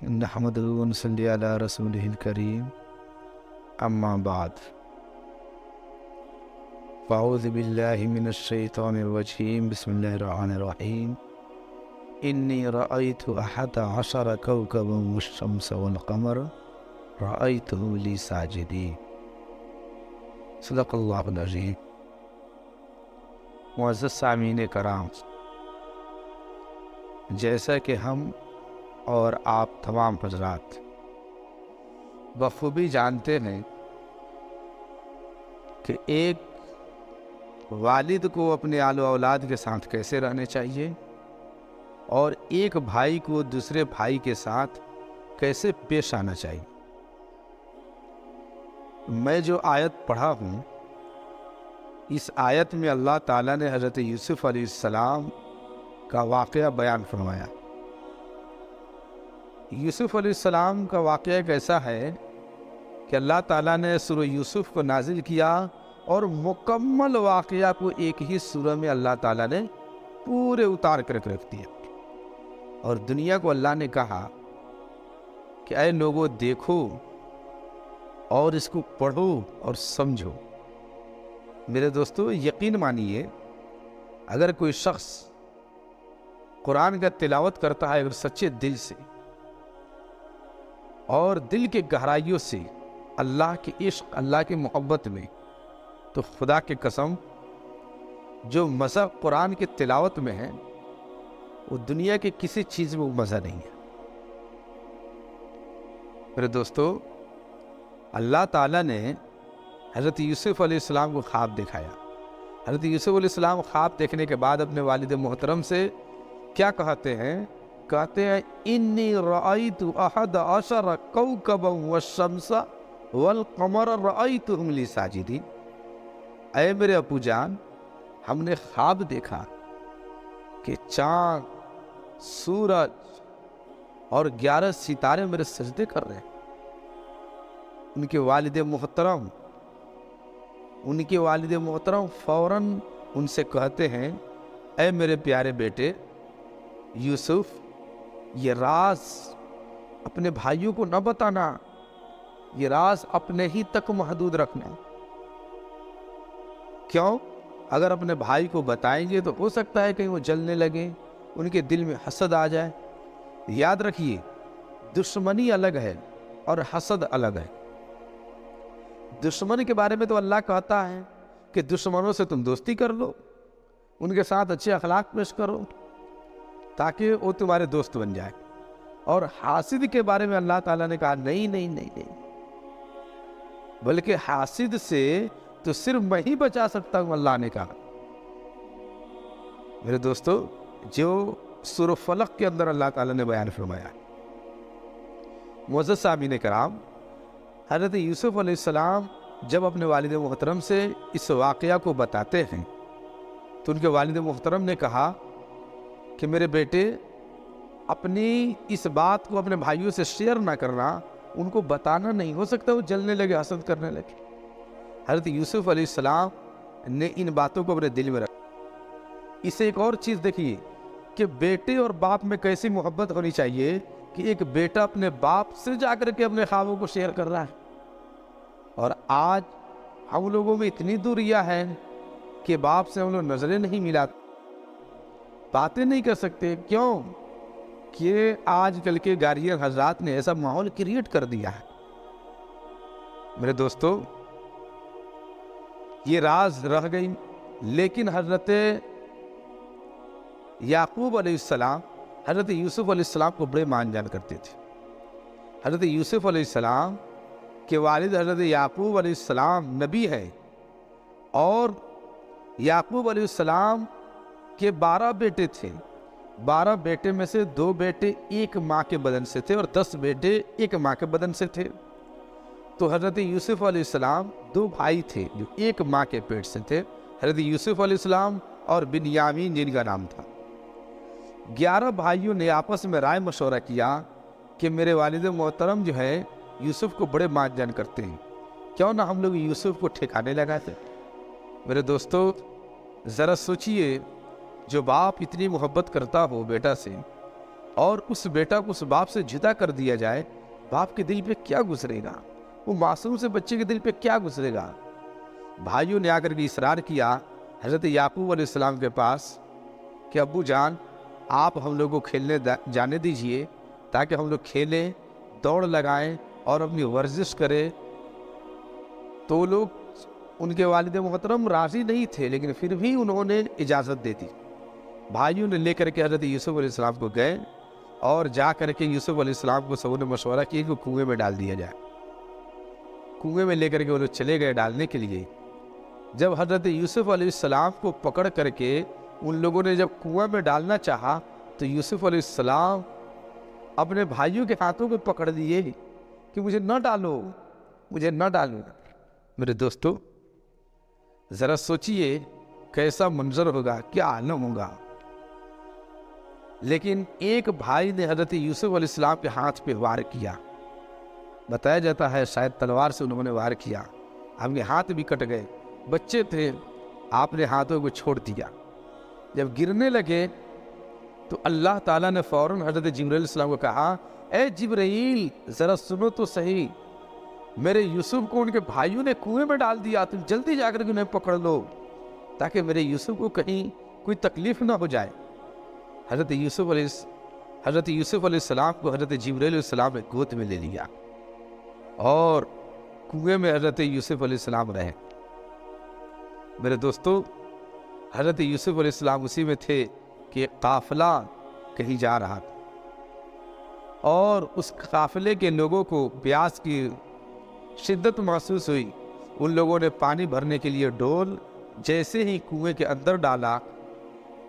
نحمدہ و نصلی علی رسولہ الکریم اما بعد فاعوذ باللہ من الشیطان الرجیم بسم اللہ الرحمن الرحیم انی رأیت احد عشر کوکبا والشمس والقمر رأیتہ لی ساجدین۔ صدق اللہ العظیم۔ معزز سامعین کرام، جیسا کہ ہم اور آپ تمام حضرات بخوبی جانتے ہیں کہ ایک والد کو اپنے آل و اولاد کے ساتھ کیسے رہنے چاہیے اور ایک بھائی کو دوسرے بھائی کے ساتھ کیسے پیش آنا چاہیے۔ میں جو آیت پڑھا ہوں، اس آیت میں اللہ تعالیٰ نے حضرت یوسف علیہ السلام کا واقعہ بیان فرمایا۔ یوسف علیہ السلام کا واقعہ ایک ایسا ہے کہ اللہ تعالیٰ نے سورہ یوسف کو نازل کیا اور مکمل واقعہ کو ایک ہی سورہ میں اللہ تعالیٰ نے پورے اتار کر رکھ دیا، اور دنیا کو اللہ نے کہا کہ اے لوگوں دیکھو اور اس کو پڑھو اور سمجھو۔ میرے دوستو یقین مانیے، اگر کوئی شخص قرآن کا تلاوت کرتا ہے اگر سچے دل سے اور دل کے گہرائیوں سے اللہ کے عشق، اللہ کی محبت میں، تو خدا کی قسم جو مزہ قرآن کی تلاوت میں ہے وہ دنیا کے کسی چیز میں وہ مزہ نہیں ہے۔ میرے دوستو، اللہ تعالیٰ نے حضرت یوسف علیہ السلام کو خواب دکھایا۔ حضرت یوسف علیہ السلام خواب دیکھنے کے بعد اپنے والد محترم سے کیا کہتے ہیں؟ کہتے ہیں انی رأیت احد عشر کوکبا والشمس والقمر رأیتہم لی ساجدین۔ اے میرے ابو جان، ہم نے خواب دیکھا کہ چاند، سورج اور 11 ستارے میرے سجدے کر رہے ہیں۔ ان کے والد محترم فوراً ان سے کہتے ہیں اے میرے پیارے بیٹے یوسف، یہ راز اپنے بھائیوں کو نہ بتانا، یہ راز اپنے ہی تک محدود رکھنا۔ کیوں؟ اگر اپنے بھائی کو بتائیں گے تو ہو سکتا ہے کہ وہ جلنے لگیں، ان کے دل میں حسد آ جائے۔ یاد رکھیے، دشمنی الگ ہے اور حسد الگ ہے۔ دشمن کے بارے میں تو اللہ کہتا ہے کہ دشمنوں سے تم دوستی کر لو، ان کے ساتھ اچھے اخلاق پیش کرو تاکہ وہ تمہارے دوست بن جائے۔ اور حاسد کے بارے میں اللہ تعالیٰ نے کہا نہیں، بلکہ حاسد سے تو صرف میں ہی بچا سکتا ہوں، اللہ نے کہا۔ میرے دوستو، جو سورہ فلق کے اندر اللہ تعالیٰ نے بیان فرمایا۔ معزز سامعین کرام، حضرت یوسف علیہ السلام جب اپنے والد محترم سے اس واقعہ کو بتاتے ہیں تو ان کے والد محترم نے کہا کہ میرے بیٹے، اپنی اس بات کو اپنے بھائیوں سے شیئر نہ کرنا، ان کو بتانا نہیں، ہو سکتا وہ جلنے لگے، حسد کرنے لگے۔ حضرت یوسف علیہ السلام نے ان باتوں کو اپنے دل میں رکھا۔ اسے ایک اور چیز دیکھیے کہ بیٹے اور باپ میں کیسی محبت ہونی چاہیے کہ ایک بیٹا اپنے باپ سے جا کر کے اپنے خوابوں کو شیئر کر رہا ہے۔ اور آج ہم لوگوں میں اتنی دوریاں ہیں کہ باپ سے ہم لوگ نظریں نہیں ملاتے، باتیں نہیں کر سکتے۔ کیوں؟ کہ آج کل کے گارجین حضرات نے ایسا ماحول کریٹ کر دیا ہے۔ میرے دوستو، یہ راز رہ گئی، لیکن حضرت یعقوب علیہ السلام حضرت یوسف علیہ السلام کو بڑے مان جان کرتے تھے۔ حضرت یوسف علیہ السلام کے والد حضرت یعقوب علیہ السلام نبی ہے، اور یعقوب علیہ السلام کے 12 بیٹے تھے۔ 12 بیٹے میں سے 2 بیٹے ایک ماں کے بدن سے تھے اور 10 بیٹے ایک ماں کے بدن سے تھے۔ تو حضرت یوسف علیہ السلام 2 بھائی تھے جو ایک ماں کے پیٹ سے تھے، حضرت یوسف علیہ السلام اور بنیامین جن کا نام تھا۔ 11 بھائیوں نے آپس میں رائے مشورہ کیا کہ میرے والد محترم جو ہے یوسف کو بڑے مان جان کرتے ہیں، کیوں نہ ہم لوگ یوسف کو ٹھکانے لگاتے۔ میرے دوستو، ذرا سوچئے، جو باپ اتنی محبت کرتا ہو بیٹا سے اور اس بیٹا کو اس باپ سے جدا کر دیا جائے، باپ کے دل پہ کیا گزرے گا؟ وہ معصوم سے بچے کے دل پہ کیا گزرے گا؟ بھائیوں نے آ کر کے اصرار کیا حضرت یعقوب علیہ السلام کے پاس کہ ابو جان آپ ہم لوگ کو کھیلنے جانے دیجئے تاکہ ہم لوگ کھیلیں، دوڑ لگائیں اور اپنی ورزش کریں۔ تو لوگ ان کے والد محترم راضی نہیں تھے، لیکن پھر بھی انہوں نے اجازت دے دی۔ بھائیوں نے لے کر کے حضرت یوسف علیہ السلام کو گئے اور جا کر کے یوسف علیہ السلام کو سبوں نے مشورہ کیا کہ کنویں میں ڈال دیا جائے۔ کنویں میں لے کر کے وہ لوگ چلے گئے ڈالنے کے لیے۔ جب حضرت یوسف علیہ السلام کو پکڑ کر کے ان لوگوں نے جب کنویں میں ڈالنا چاہا تو یوسف علیہ السلام اپنے بھائیوں کے ہاتھوں کو پکڑ لیے کہ مجھے نہ ڈالو، مجھے نہ ڈالو۔ میرے دوستو ذرا سوچئے کیسا منظر ہوگا، کیا عالم ہوگا۔ لیکن ایک بھائی نے حضرت یوسف علیہ السلام کے ہاتھ پہ وار کیا، بتایا جاتا ہے شاید تلوار سے انہوں نے وار کیا، ہم کے ہاتھ بھی کٹ گئے، بچے تھے، آپ نے ہاتھوں کو چھوڑ دیا۔ جب گرنے لگے تو اللہ تعالیٰ نے فوراً حضرت جبرائیل علیہ السلام کو کہا، اے جبرائیل ذرا سنو تو صحیح، میرے یوسف کو ان کے بھائیوں نے کنویں میں ڈال دیا، تم جلدی جا کر کے انہیں پکڑ لو تاکہ میرے یوسف کو کہیں کوئی تکلیف نہ ہو جائے۔ حضرت یوسف علیہ السلام کو حضرت جبرائیل علیہ السلام نے گود میں لے لیا اور کنویں میں حضرت یوسف علیہ السلام رہے۔ میرے دوستو حضرت یوسف علیہ السلام اسی میں تھے کہ ایک قافلہ کہیں جا رہا تھا اور اس قافلے کے لوگوں کو پیاس کی شدت محسوس ہوئی۔ ان لوگوں نے پانی بھرنے کے لیے ڈول جیسے ہی کنویں کے اندر ڈالا،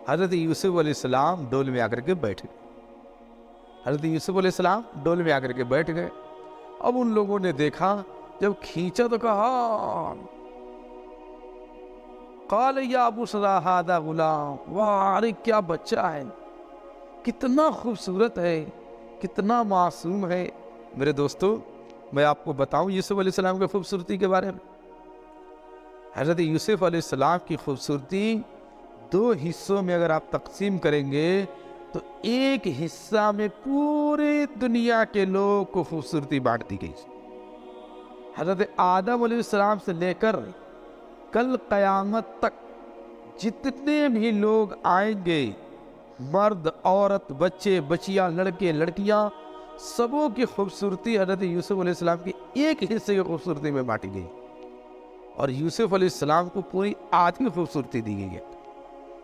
حضرت یوسف علیہ السلام ڈول میں آ کر کے بیٹھ گئے۔ حضرت یوسف علیہ السلام ڈول میں آ کر کے بیٹھ گئے۔ اب ان لوگوں نے دیکھا، جب کھینچا تو کہا، قال یا بشریٰ ھذا غلام، واہ ارے کیا بچہ ہے، کتنا خوبصورت ہے، کتنا معصوم ہے۔ میرے دوستو میں آپ کو بتاؤں یوسف علیہ السلام کی خوبصورتی کے بارے میں۔ حضرت یوسف علیہ السلام کی خوبصورتی دو حصوں میں اگر آپ تقسیم کریں گے تو ایک حصہ میں پوری دنیا کے لوگ کو خوبصورتی بانٹ دی گئی۔ حضرت آدم علیہ السلام سے لے کر کل قیامت تک جتنے بھی لوگ آئیں گے، مرد عورت بچے بچیاں لڑکے لڑکیاں، سبوں کی خوبصورتی حضرت یوسف علیہ السلام کی ایک حصے کی خوبصورتی میں بانٹی گئی، اور یوسف علیہ السلام کو پوری آدمی خوبصورتی دی گئی ہے۔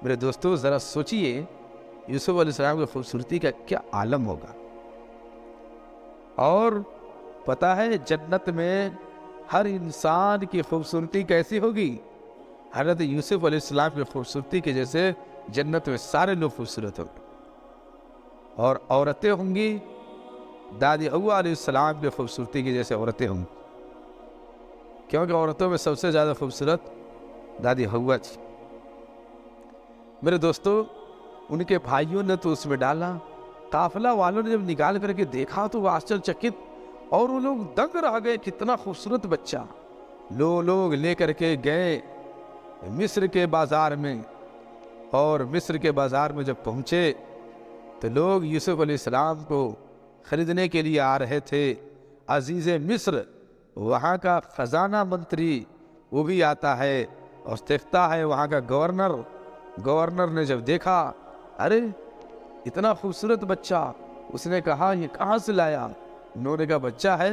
میرے دوستو ذرا سوچئے یوسف علیہ السلام کی خوبصورتی کا کیا عالم ہوگا۔ اور پتہ ہے جنت میں ہر انسان کی خوبصورتی کیسی ہوگی؟ حضرت یوسف علیہ السلام کی خوبصورتی کے جیسے جنت میں سارے لوگ خوبصورت ہوں گے، اور عورتیں ہوں گی دادی حوا علیہ السلام کی خوبصورتی کی جیسے عورتیں ہوں گی، کیونکہ عورتوں میں سب سے زیادہ خوبصورت دادی حوا تھی۔ میرے دوستو ان کے بھائیوں نے تو اس میں ڈالا، قافلہ والوں نے جب نکال کر کے دیکھا تو وہ آشچرچکت اور وہ لوگ دنگ رہ گئے، کتنا خوبصورت بچہ۔ لوگ لے کر کے گئے مصر کے بازار میں، اور مصر کے بازار میں جب پہنچے تو لوگ یوسف علیہ السلام کو خریدنے کے لیے آ رہے تھے۔ عزیز مصر وہاں کا خزانہ منتری وہ بھی آتا ہے اور دیکھتا ہے وہاں کا گورنر نے جب دیکھا، ارے اتنا خوبصورت بچہ، اس نے کہا یہ کہاں سے لایا؟ انہوں نے کہا بچہ ہے،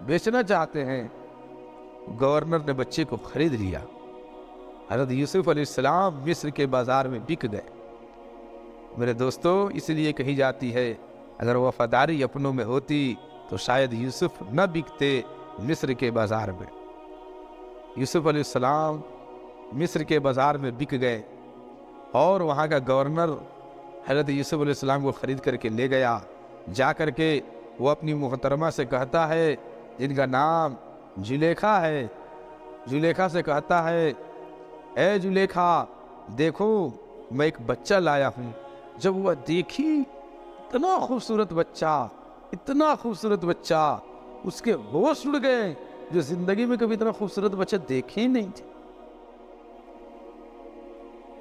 بیچنا چاہتے ہیں۔ گورنر نے بچے کو خرید لیا۔ حضرت یوسف علیہ السلام مصر کے بازار میں بک گئے۔ میرے دوستو اس لیے کہی جاتی ہے اگر وفاداری اپنوں میں ہوتی تو شاید یوسف نہ بکتے مصر کے بازار میں۔ یوسف علیہ السلام مصر کے بازار میں بک گئے اور وہاں کا گورنر حضرت یوسف علیہ السلام کو خرید کر کے لے گیا۔ جا کر کے وہ اپنی محترمہ سے کہتا ہے جن کا نام زلیخا ہے، زلیخا سے کہتا ہے اے زلیخا دیکھو میں ایک بچہ لایا ہوں۔ جب وہ دیکھی اتنا خوبصورت بچہ، اس کے ہوش اڑ گئے، جو زندگی میں کبھی اتنا خوبصورت بچہ دیکھے ہی نہیں تھے،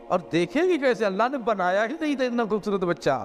اور دیکھیں گے کیسے، اللہ نے بنایا ہی نہیں تھا اتنا خوبصورت بچہ۔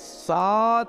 7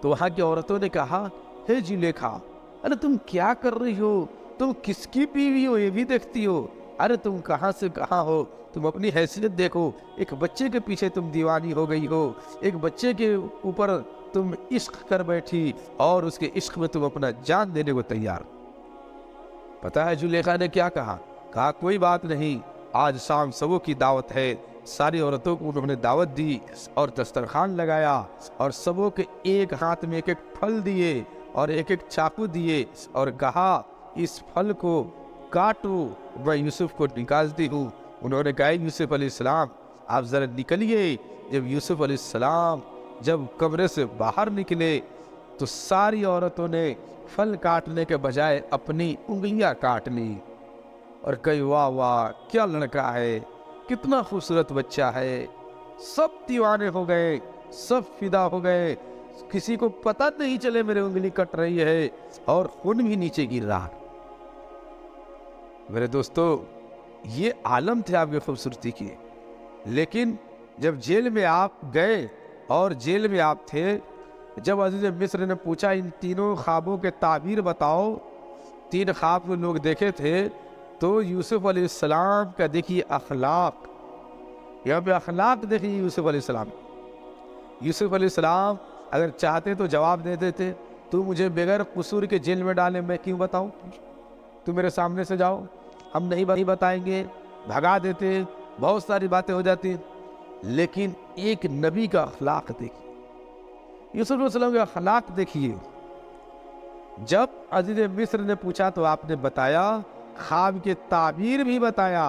تو وہاں کی عورتوں نے کہا ہے زلیخا، ارے تم کیا کر رہی ہو؟ تم کس کی بیوی ہو یہ بھی دیکھتی ہو؟ ارے تم کہاں سے کہاں ہو؟ تم اپنی حیثیت دیکھو، ایک بچے کے پیچھے تم دیوانی ہو گئی ہو، ایک بچے کے اوپر تم عشق کر بیٹھی اور اس کے عشق میں تم اپنا جان دینے کو تیار۔ پتہ ہے زلیخا نے کیا کہا؟ کہا کوئی بات نہیں، آج شام سبوں کی دعوت ہے۔ ساری عورتوں کو انہوں نے دعوت دی اور دسترخوان لگایا اور سبوں کے ایک ہاتھ میں ایک ایک پھل دیے اور ایک ایک چاقو دیے اور کہا اس پھل کو کاٹو، میں یوسف کو نکالتی ہوں۔ انہوں نے کہا یوسف علیہ السلام آپ ذرا نکلیے۔ جب یوسف علیہ السلام جب کمرے سے باہر نکلے تو ساری عورتوں نے پھل کاٹنے کے بجائے اپنی انگلیاں کاٹ لی اور کہی واہ واہ کیا لڑکا ہے، کتنا خوبصورت بچہ ہے۔ سب دیوانے ہو گئے، سب فدا ہو گئے، کسی کو پتہ نہیں چلے میرے انگلی کٹ رہی ہے اور خون بھی نیچے گر رہا۔ میرے دوستو یہ عالم تھے آپ کی خوبصورتی کی، لیکن جب جیل میں آپ گئے اور جیل میں آپ تھے، جب عزیز مصر نے پوچھا ان تینوں خوابوں کے تعبیر بتاؤ، تین خواب لوگ دیکھے تھے، تو یوسف علیہ السلام کا دیکھیے اخلاق، یہاں پہ اخلاق دیکھیے یوسف علیہ السلام۔ یوسف علیہ السلام اگر چاہتے تو جواب دے دیتے تو مجھے بغیر قصور کے جیل میں ڈالے میں کیوں بتاؤں، تو میرے سامنے سے جاؤ، ہم نہیں بتائیں گے، بھگا دیتے، بہت ساری باتیں ہو جاتی۔ لیکن ایک نبی کا اخلاق دیکھیے، یوسف علیہ السلام کا اخلاق دیکھیے۔ جب عزیز مصر نے پوچھا تو آپ نے بتایا، خواب کے تعبیر بھی بتایا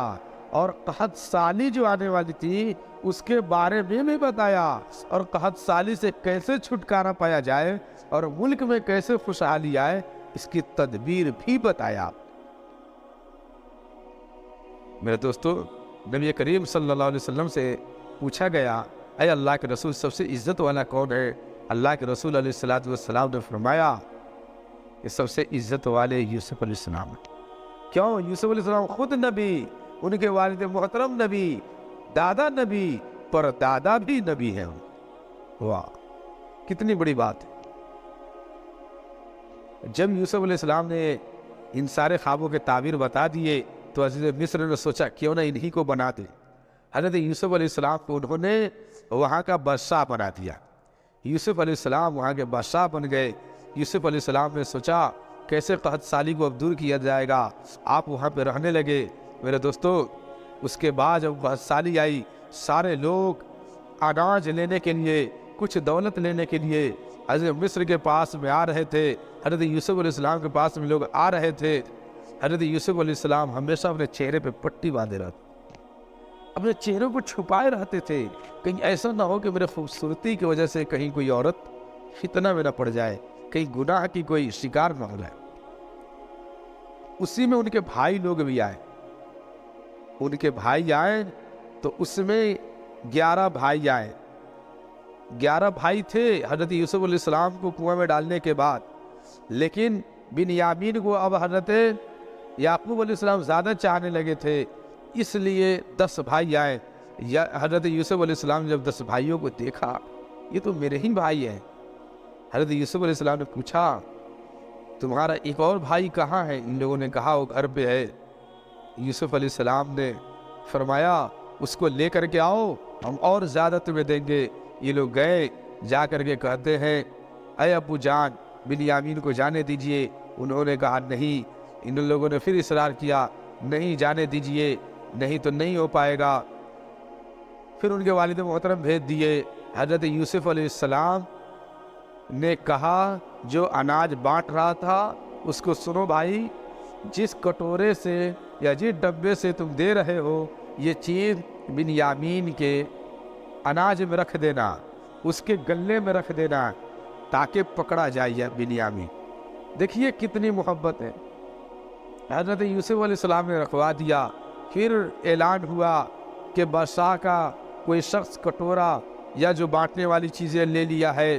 اور قحط سالی جو آنے والی تھی اس کے بارے میں بھی بتایا اور قحط سالی سے کیسے چھٹکارا پایا جائے اور ملک میں کیسے خوشحالی آئے اس کی تدبیر بھی بتایا۔ میرے دوستو نبی کریم صلی اللہ علیہ وسلم سے پوچھا گیا اے اللہ کے رسول سب سے عزت والا کون ہے؟ اللہ کے رسول علیہ السلام نے فرمایا کہ سب سے عزت والے یوسف علیہ السلام ہیں۔ کیوں؟ یوسف علیہ السلام خود نبی، ان کے والد محترم نبی، دادا نبی، پر دادا بھی نبی ہے۔ واہ کتنی بڑی بات ہے۔ جب یوسف علیہ السلام نے ان سارے خوابوں کے تعبیر بتا دیے تو عزیز مصر نے سوچا کیوں نہ انہی کو بنا دے۔ حضرت یوسف علیہ السلام کو انہوں نے وہاں کا بادشاہ بنا دیا۔ یوسف علیہ السلام وہاں کے بادشاہ بن گئے۔ یوسف علیہ السلام نے سوچا کیسے قحط سالی کو اب دور کیا جائے گا، آپ وہاں پہ رہنے لگے۔ میرے دوستو اس کے بعد جب قحط سالی آئی، سارے لوگ اناج لینے کے لیے، کچھ دولت لینے کے لیے عزیز مصر کے پاس میں آ رہے تھے، حضرت یوسف علیہ السلام کے پاس میں لوگ آ رہے تھے۔ حضرت یوسف علیہ السلام ہمیشہ اپنے چہرے پہ پٹی باندھے رہتے، اپنے چہروں کو چھپائے رہتے تھے، کہیں ایسا نہ ہو کہ میرے خوبصورتی کی وجہ سے کہیں کوئی عورت فتنہ میں نہ پڑ جائے، کہیں گناہ کی کوئی شکار نہ ہو جائے۔ اسی میں ان کے بھائی لوگ بھی آئے، ان کے بھائی آئے تو اس میں 11 بھائی آئے۔ 11 بھائی تھے حضرت یوسف علیہ السلام کو کنویں میں ڈالنے کے بعد، لیکن بنیامین کو اب حضرت یعقوب علیہ السلام زیادہ چاہنے لگے تھے، اس لیے 10 بھائی آئے۔ حضرت یوسف علیہ السلام نے جب 10 بھائیوں کو دیکھا یہ تو میرے ہی بھائی ہیں، حضرت یوسف علیہ السلام نے پوچھا تمہارا ایک اور بھائی کہاں ہے؟ ان لوگوں نے کہا وہ گھر پہ ہے۔ یوسف علیہ السلام نے فرمایا اس کو لے کر کے آؤ، ہم اور زیادہ تمہیں دیں گے۔ یہ لوگ گئے، جا کر کے کہتے ہیں اے ابو جان بنیامین کو جانے دیجئے۔ انہوں نے کہا نہیں۔ ان لوگوں نے پھر اصرار کیا نہیں جانے دیجئے، نہیں تو نہیں ہو پائے گا۔ پھر ان کے والد محترم بھیج دیے۔ حضرت یوسف علیہ السلام نے کہا جو اناج بانٹ رہا تھا اس کو سنو بھائی، جس کٹورے سے یا جس ڈبے سے تم دے رہے ہو یہ چیز بنیامین کے اناج میں رکھ دینا، اس کے گلے میں رکھ دینا تاکہ پکڑا جائے بنیامین۔ دیکھیے کتنی محبت ہے۔ حضرت یوسف علیہ السلام نے رکھوا دیا۔ پھر اعلان ہوا کہ بادشاہ کا کوئی شخص کٹورا یا جو بانٹنے والی چیزیں لے لیا ہے،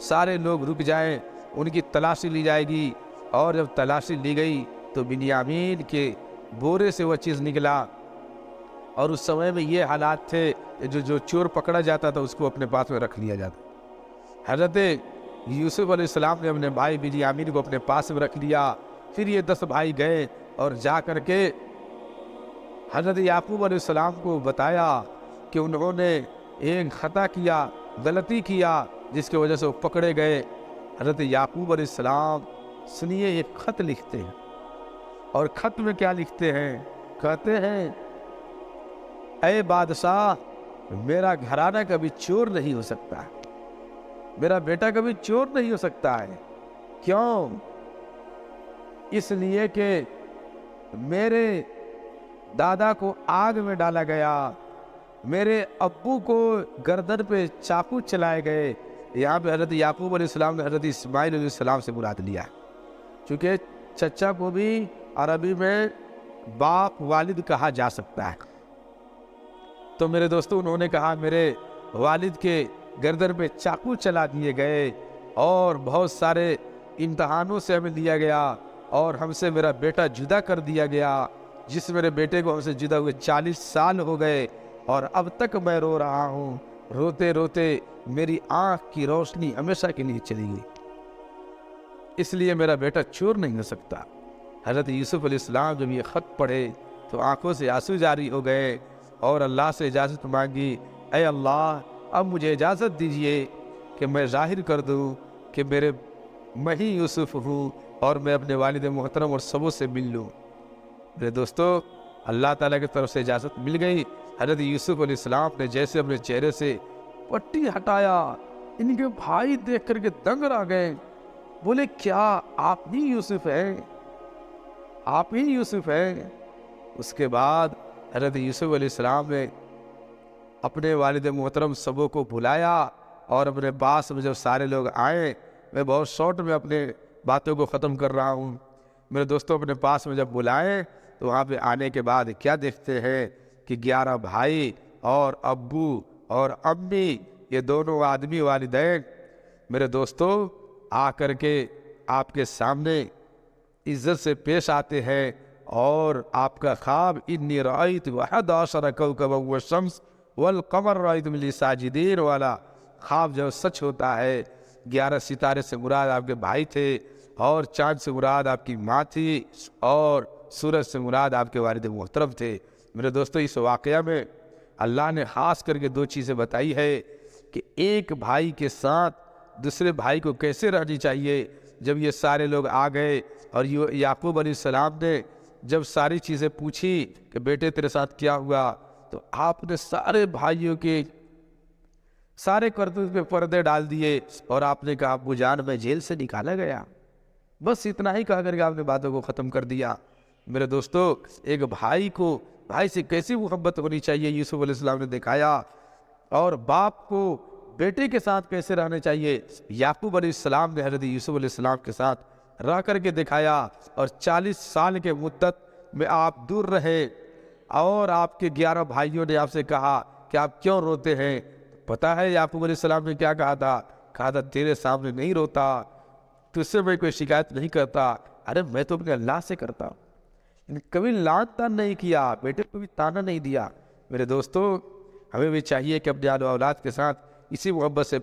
سارے لوگ رک جائیں، ان کی تلاشی لی جائے گی۔ اور جب تلاشی لی گئی تو بنیامین کے بورے سے وہ چیز نکلا، اور اس سمے میں یہ حالات تھے جو چور پکڑا جاتا تھا اس کو اپنے پاس میں رکھ لیا جاتا۔ حضرت یوسف علیہ السلام نے اپنے بھائی بنیامین کو اپنے پاس میں رکھ لیا۔ پھر یہ 10 بھائی گئے اور جا کر کے حضرت یعقوب علیہ السلام کو بتایا کہ انہوں نے ایک خطا کیا، غلطی کیا، جس کی وجہ سے وہ پکڑے گئے۔ حضرت یعقوب علیہ السلام سنیے ایک خط لکھتے ہیں، اور خط میں کیا لکھتے ہیں؟ کہتے ہیں اے بادشاہ، میرا گھرانہ کبھی چور نہیں ہو سکتا، میرا بیٹا کبھی چور نہیں ہو سکتا ہے۔ کیوں؟ اس لیے کہ میرے دادا کو آگ میں ڈالا گیا، میرے ابو کو گردن پہ چاقو چلائے گئے۔ یہاں پہ حضرت یعقوب علیہ السلام نے حضرت اسماعیل علیہ السلام سے مراد لیا ہے، چونکہ چچا کو بھی عربی میں باپ والد کہا جا سکتا ہے۔ تو میرے دوستو، انہوں نے کہا میرے والد کے گردن پہ چاقو چلا دیے گئے، اور بہت سارے امتحانوں سے ہمیں لیا گیا، اور ہم سے میرا بیٹا جدا کر دیا گیا، جس میرے بیٹے کو ہم سے جدا ہوئے 40 سال ہو گئے، اور اب تک میں رو رہا ہوں۔ روتے روتے میری آنکھ کی روشنی ہمیشہ کے لیے چلی گئی، اس لیے میرا بیٹا چور نہیں ہو سکتا۔ حضرت یوسف علیہ السلام جب یہ خط پڑھے تو آنکھوں سے آنسو جاری ہو گئے، اور اللہ سے اجازت مانگی، اے اللہ، اب مجھے اجازت دیجئے کہ میں ظاہر کر دوں کہ میں ہی یوسف ہوں، اور میں اپنے والد محترم اور سبوں سے مل لوں۔ میرے دوستو، اللہ تعالیٰ کی طرف سے اجازت مل گئی۔ حضرت یوسف علیہ السلام نے جیسے اپنے چہرے سے پٹی ہٹایا، ان کے بھائی دیکھ کر کے دنگ رہ گئے، بولے کیا آپ ہی یوسف ہیں؟ آپ ہی یوسف ہیں؟ اس کے بعد حضرت یوسف علیہ السلام نے اپنے والد محترم سبوں کو بلایا، اور اپنے پاس میں جب سارے لوگ آئے، میں بہت شارٹ میں اپنے باتوں کو ختم کر رہا ہوں، میرے دوستوں، اپنے پاس میں جب بلائیں تو وہاں پہ آنے کے بعد کیا دیکھتے ہیں کہ 11 بھائی اور ابو اور امی، یہ دونوں آدمی والدین، میرے دوستوں، آ کر کے آپ کے سامنے عزت سے پیش آتے ہیں، اور آپ کا خواب انی رأیت 11 کوکبا والشمس والقمر رأیتم لی ساجدین والا خواب جو سچ ہوتا ہے، 11 ستارے سے مراد آپ کے بھائی تھے، اور چاند سے مراد آپ کی ماں تھی، اور سورج سے مراد آپ کے والد محترم تھے۔ میرے دوستو، اس واقعہ میں اللہ نے خاص کر کے 2 چیزیں بتائی ہے کہ ایک بھائی کے ساتھ دوسرے بھائی کو کیسے رہنی چاہیے۔ جب یہ سارے لوگ آ گئے اور یعقوب علیہ السلام نے جب ساری چیزیں پوچھی کہ بیٹے تیرے ساتھ کیا ہوا، تو آپ نے سارے بھائیوں کے سارے کرتوت پہ پردے ڈال دیے، اور آپ نے کہا ابو جان، میں جیل سے نکالا گیا، بس اتنا ہی کہا کر کے آپ نے باتوں کو ختم کر دیا۔ میرے دوستو، ایک بھائی کو بھائی سے کیسی محبت ہونی چاہیے یوسف علیہ السلام نے دکھایا، اور باپ کو بیٹے کے ساتھ کیسے رہنا چاہیے یعقوب علیہ السلام نے حضرت یوسف علیہ السلام کے ساتھ رہ کر کے دکھایا۔ اور 40 سال کے مدت میں آپ دور رہے، اور آپ کے 11 بھائیوں نے آپ سے کہا کہ آپ کیوں روتے ہیں؟ پتہ ہے یعقوب علیہ السلام نے کیا کہا تھا؟ کہا تھا تیرے سامنے نہیں روتا، تجھ سے میں کوئی شکایت نہیں کرتا، ارے میں تو اپنے اللہ سے کرتا ہوں۔ کبھی لان تان نہیں کیا، بیٹے کو بھی تانا نہیں دیا۔ میرے دوستو، ہمیں بھی چاہیے کہ اپنے اولاد کے ساتھ اسی محبت سے